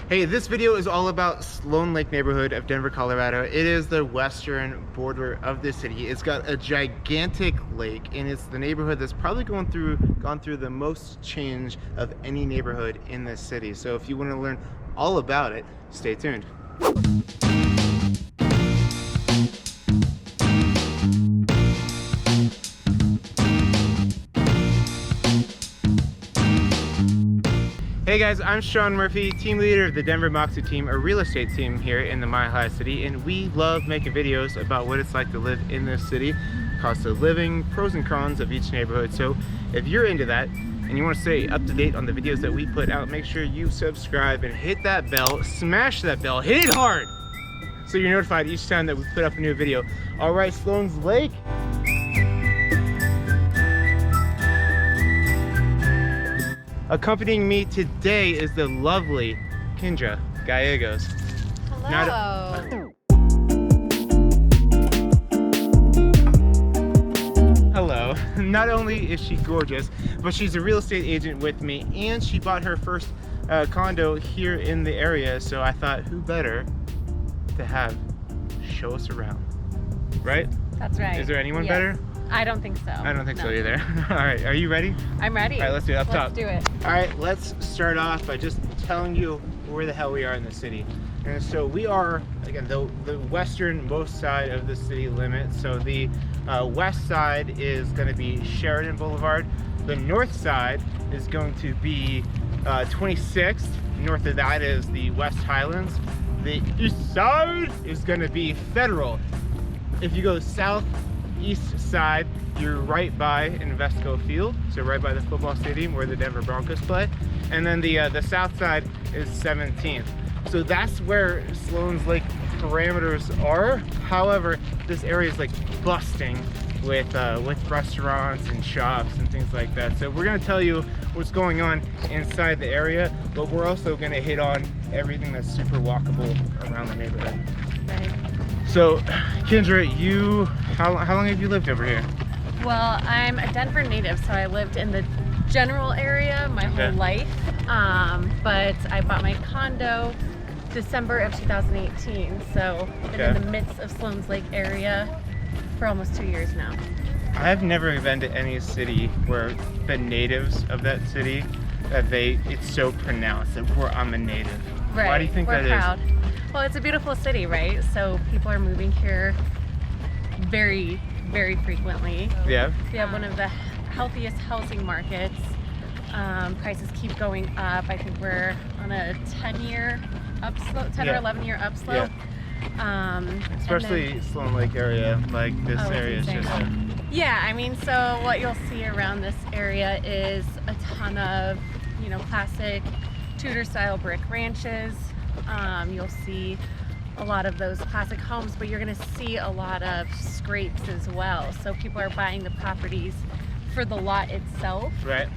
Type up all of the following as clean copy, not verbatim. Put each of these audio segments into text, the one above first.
Hey, this video is all about Sloan Lake neighborhood of Denver, Colorado. It is the western border of the city. It's got a gigantic lake, and it's the neighborhood that's probably gone through the most change of any neighborhood in this city. So if you want to learn all about it, stay tuned. Hey guys, I'm Sean Murphy, team leader of the Denver Moxie team, a real estate team here in the Mile High City, and we love making videos about what it's like to live in this city, cost of living, pros and cons of each neighborhood. So if you're into that and you want to stay up to date on the videos that we put out, make sure you subscribe and hit that bell, smash that bell, hit it hard so you're notified each time that we put up a new video. All right, Sloan's Lake. Accompanying me today is the lovely Kendra Gallegos. Hello. Hello. Not only is she gorgeous, but she's a real estate agent with me, and she bought her first condo here in the area. So I thought, who better to have show us around, right? That's right. Is there anyone Yes. better? I don't think so. I don't think so either. All right, are you ready? I'm ready. All right, let's do it up top. Let's do it. All right, let's start off by just telling you where the hell we are in the city. And so we are, again, the westernmost side of the city limit. So the west side is going to be Sheridan Boulevard. The north side is going to be 26th. North of that is the West Highlands. The east side is going to be Federal. If you go southeast side, you're right by Invesco Field, so right by the football stadium where the Denver Broncos play. And then the south side is 17th. So that's where Sloan's Lake parameters are. However, this area is like busting with restaurants and shops and things like that. So we're gonna tell you what's going on inside the area, but we're also gonna hit on everything that's super walkable around the neighborhood. Right. So, Kendra, how long have you lived over here? Well, I'm a Denver native, so I lived in the general area my whole life. But I bought my condo December of 2018, so I've been in the midst of Sloan's Lake area for almost 2 years now. I've never been to any city where the natives of that city, it's so pronounced that I'm a native. Right. Why do you think We're that proud. is? Well, it's a beautiful city, right? So people are moving here very, very frequently. Yeah. We have one of the healthiest housing markets. Prices keep going up. I think we're on a 10-year upslope, 10 or 11-year upslope. Yeah. Especially Sloan Lake area, like this area is just. Yeah, I mean, so what you'll see around this area is a ton of, classic Tudor-style brick ranches. You'll see a lot of those classic homes, but you're going to see a lot of scrapes as well. So people are buying the properties for the lot itself, right?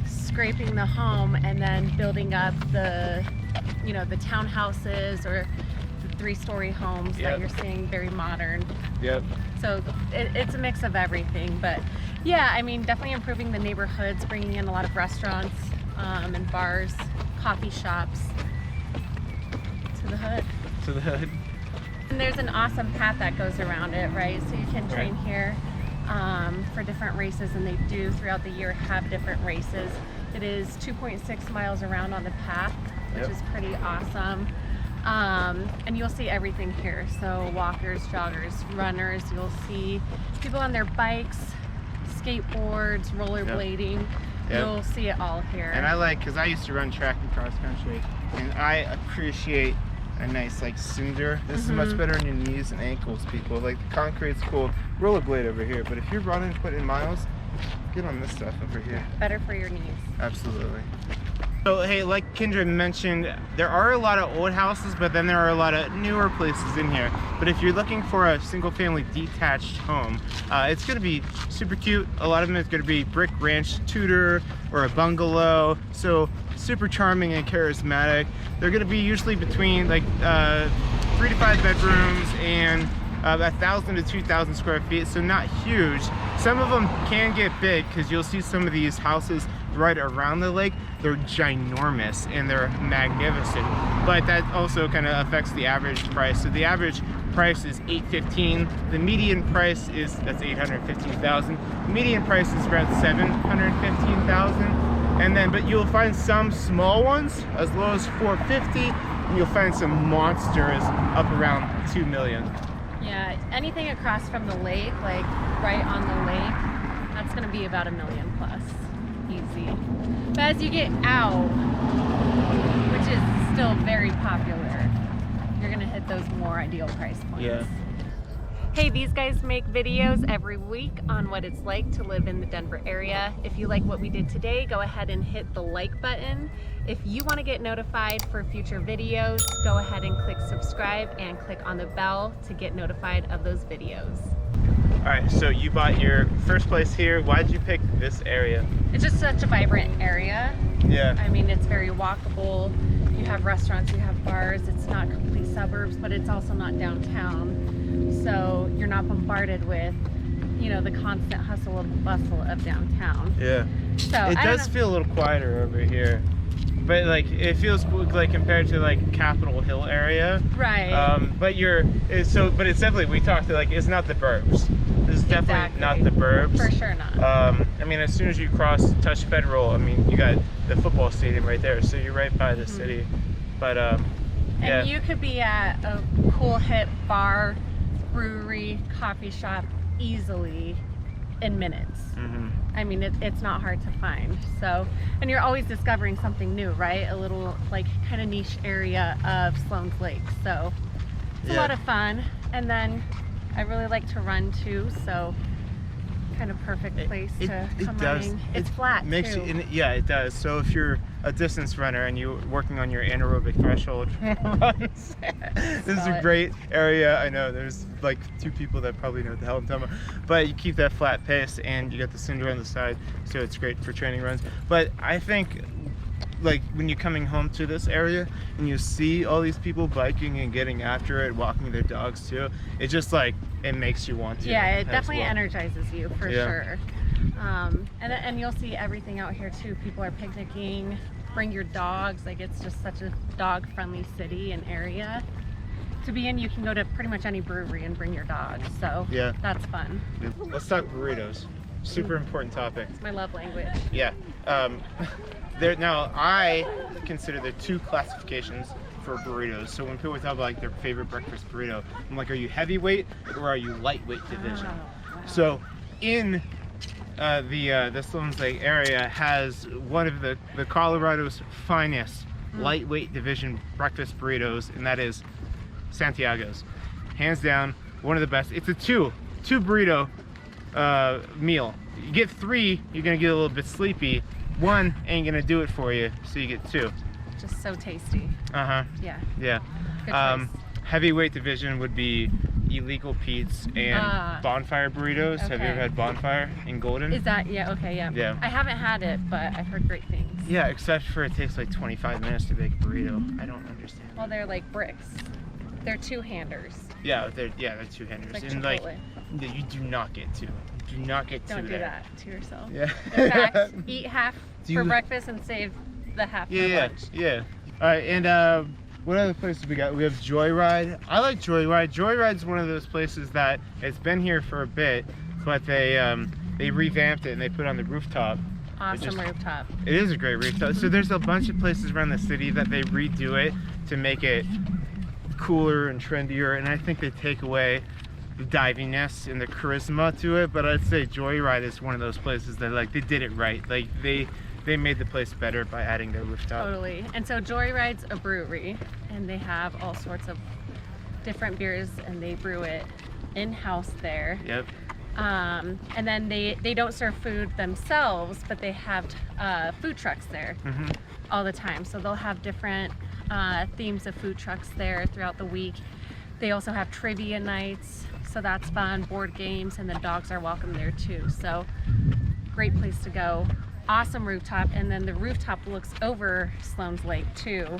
Scraping the home and then building up the townhouses or the 3-story homes that you're seeing, very modern. Yep. So it's a mix of everything, but yeah, I mean, definitely improving the neighborhoods, bringing in a lot of restaurants and bars, coffee shops. To the hood. And there's an awesome path that goes around it, right? So you can train here for different races, and they do throughout the year have different races. It is 2.6 miles around on the path, which is pretty awesome. And you'll see everything here. So walkers, joggers, runners, you'll see people on their bikes, skateboards, rollerblading. You'll see it all here. And I like, because I used to run track and cross country, and I appreciate a nice cinder. This is much better on your knees and ankles, people. Like, the concrete's cool. Rollerblade over here, but if you're running, putting miles, get on this stuff over here. Better for your knees. Absolutely. So, hey, like Kendra mentioned, there are a lot of old houses, but then there are a lot of newer places in here. But if you're looking for a single-family detached home, it's going to be super cute. A lot of them is going to be brick ranch, Tudor, or a bungalow. So super charming and charismatic. They're going to be usually between 3 to 5 bedrooms and 1,000 to 2,000 square feet, so not huge. Some of them can get big, because you'll see some of these houses right around the lake, they're ginormous and they're magnificent. But that also kind of affects the average price. So the average price is $815. The median price is, that's $815,000. The median price is around $715,000. And then, but you'll find some small ones as low as $450, and you'll find some monsters up around $2 million. Yeah, anything across from the lake, like right on the lake, that's gonna be about $1 million plus, easy. But as you get out, which is still very popular, you're gonna hit those more ideal price points. Yeah. Hey, these guys make videos every week on what it's like to live in the Denver area. If you like what we did today, go ahead and hit the like button. If you want to get notified for future videos, go ahead and click subscribe and click on the bell to get notified of those videos. All right, so you bought your first place here. Why did you pick this area? It's just such a vibrant area. Yeah. I mean, it's very walkable. You have restaurants, you have bars. It's not complete suburbs, but it's also not downtown. So you're not bombarded with, you know, the constant hustle and bustle of downtown. Yeah. So It does feel a little quieter over here, but like it feels like compared to like Capitol Hill area. Right. But it's definitely, we talked to, like, it's not the burbs. This is definitely not the burbs. For sure not. I mean, as soon as you touch Federal, I mean, you got the football stadium right there, so you're right by the city. But yeah. And you could be at a cool hip bar, brewery, coffee shop easily in minutes. I mean, it's not hard to find. So, and you're always discovering something new, right? A little like kind of niche area of Sloan's Lake. So it's a lot of fun. And then I really like to run too, so kind of perfect place to come running. It's flat too. Yeah, it does. So if you're a distance runner and you're working on your anaerobic threshold runs, this is a great area. I know there's like 2 people that probably know what the hell I'm talking about, but you keep that flat pace and you got the cinder on the side, so it's great for training runs. But I think, like, when you're coming home to this area and you see all these people biking and getting after it, walking their dogs too, it just like, it makes you want to. Yeah, it definitely energizes you for sure. And you'll see everything out here too. People are picnicking, bring your dogs. Like, it's just such a dog friendly city and area to be in. You can go to pretty much any brewery and bring your dog, so yeah, that's fun. Let's talk burritos. Super important topic. It's my love language. Yeah. Now I consider there 2 classifications for burritos. So when people talk about like their favorite breakfast burrito, I'm like, are you heavyweight or are you lightweight division? So in the Sloan's Lake area has one of the Colorado's finest lightweight division breakfast burritos, and that is Santiago's. Hands down, one of the best. It's a two burrito meal. You get 3, you're gonna get a little bit sleepy. 1 ain't gonna do it for you, so you get 2. Just so tasty. Yeah. Good choice. Heavyweight division would be Illegal Pete's and Bonfire Burritos. Have you ever had Bonfire in Golden? Is that, yeah, I haven't had it, but I've heard great things. Yeah, except for it takes like 25 minutes to make a burrito. I don't understand. Well, they're like bricks. They're 2-handers. Yeah, they're 2-handers. Like and Chipotle. like, you do not get 2. Do not get 2 Don't do there. that to yourself. Yeah. In fact, eat half for breakfast and save the half for lunch. Yeah. All right, and what other places we got? We have Joyride. I like Joyride. Joyride's one of those places that it's been here for a bit, but they revamped it and they put it on the rooftop. Awesome rooftop. It is a great rooftop. So there's a bunch of places around the city that they redo it to make it cooler and trendier, and I think they take away the diviness and the charisma to it, but I'd say Joyride is one of those places that like they did it right. Like they made the place better by adding their rooftop. Totally. And so Joyride's a brewery, and they have all sorts of different beers, and they brew it in-house there. Yep. And then they don't serve food themselves, but they have food trucks there all the time. So they'll have different themes of food trucks there throughout the week. They also have trivia nights, so that's fun, board games, and the dogs are welcome there too. So great place to go. Awesome rooftop, and then the rooftop looks over Sloan's Lake too.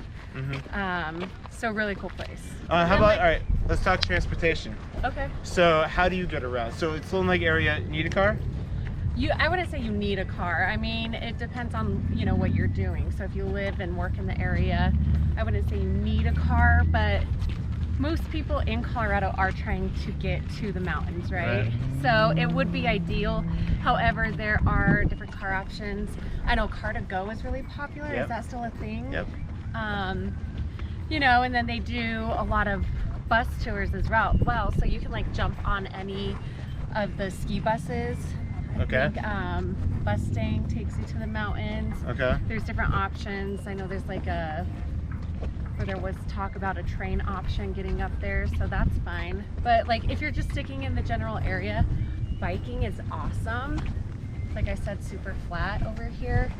So really cool place. How about, all right, let's talk transportation. Okay. So how do you get around? So it's Sloan Lake area, need a car? I wouldn't say you need a car. I mean, it depends on, you know, what you're doing. So if you live and work in the area, I wouldn't say you need a car, but most people in Colorado are trying to get to the mountains, right? So it would be ideal. However, there are different car options. I know Car2Go is really popular. Yep. Is that still a thing? Yep. You know, and then they do a lot of bus tours as well. So you can like jump on any of the ski buses. Okay. I think Mustang takes you to the mountains. Okay. There's different options. I know there's like where there was talk about a train option getting up there, so that's fine. But like if you're just sticking in the general area, biking is awesome. Like I said, super flat over here.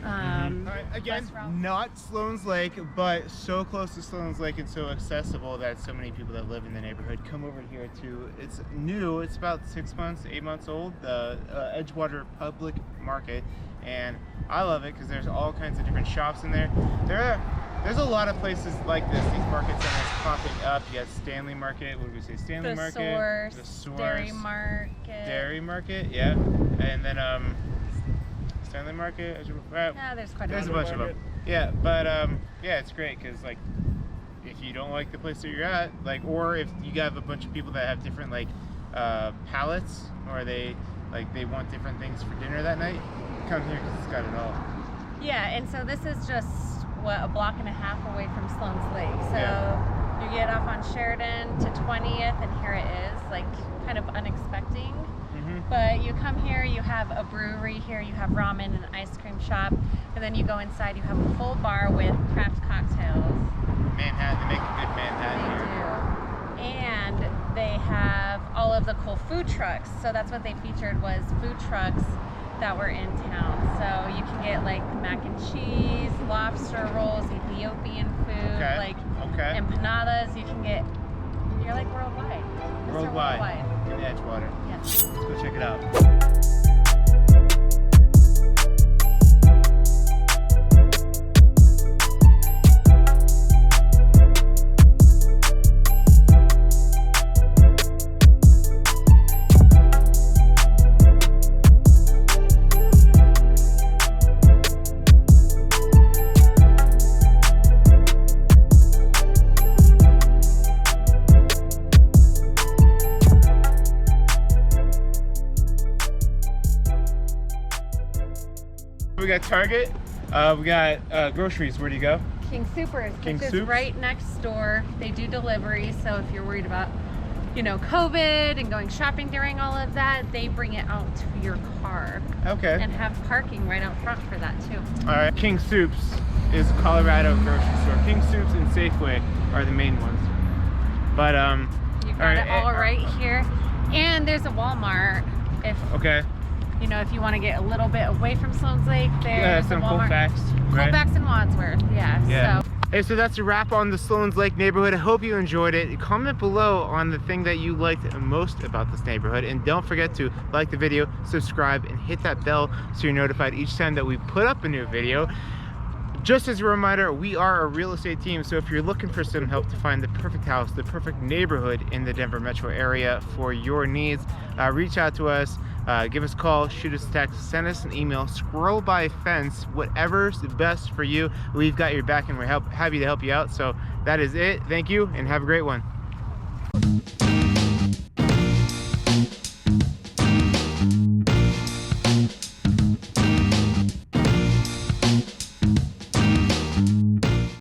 All right, again, bus routes. not Sloan's Lake, but so close to Sloan's Lake and so accessible that so many people that live in the neighborhood come over here to. It's new. It's about 6 months, 8 months old. The Edgewater Public Market, and I love it because there's all kinds of different shops in there. There's a lot of places like this. These market centers popping up. You got Stanley Market. What did we say? Stanley The Market. Source, The Source. Dairy Market. Dairy Market. Yeah, and then Stanley Market. Yeah, there's quite There's a bunch of them. Yeah, but yeah, it's great because like if you don't like the place that you're at, like, or if you have a bunch of people that have different like palates, or they want different things for dinner that night, come here because it's got it all. Yeah, and so this is just what, a block and a half away from Sloan's Lake. So Yeah. you get off on Sheridan to 20th, and here it is, like kind of unexpected. But you come here, you have a brewery here, you have ramen and an ice cream shop, and then you go inside, you have a full bar with craft cocktails. Manhattan, they make a good Manhattan They here. do. And they have all of the cool food trucks. So that's what they featured, was food trucks that were in town. So you can get like mac and cheese, lobster rolls, Ethiopian food, Okay. like Okay. empanadas. You can get, you're like worldwide. Mr. Worldwide. In Edgewater. Yes. Let's go check it out. We got Target, we got groceries. Where do you go? King Supers, King which is Supes? right next door. They do delivery, so if you're worried about, you know, COVID and going shopping during all of that, they bring it out to your car Okay. and have parking right out front for that too. All right. King Supes is a Colorado grocery store. King Supes and Safeway are the main ones. But You got it all right here. And there's a Walmart if Okay. you know, if you want to get a little bit away from Sloan's Lake, there's some a Walmart. Colfax. Right? Colfax and Wadsworth, Yeah. So Hey, so that's a wrap on the Sloan's Lake neighborhood. I hope you enjoyed it. Comment below on the thing that you liked most about this neighborhood. And don't forget to like the video, subscribe, and hit that bell so you're notified each time that we put up a new video. Just as a reminder, we are a real estate team, so if you're looking for some help to find the perfect house, the perfect neighborhood in the Denver metro area for your needs, reach out to us, give us a call, shoot us a text, send us an email, scroll by fence, whatever's best for you. We've got your back and we're happy to help you out. So that is it. Thank you and have a great one.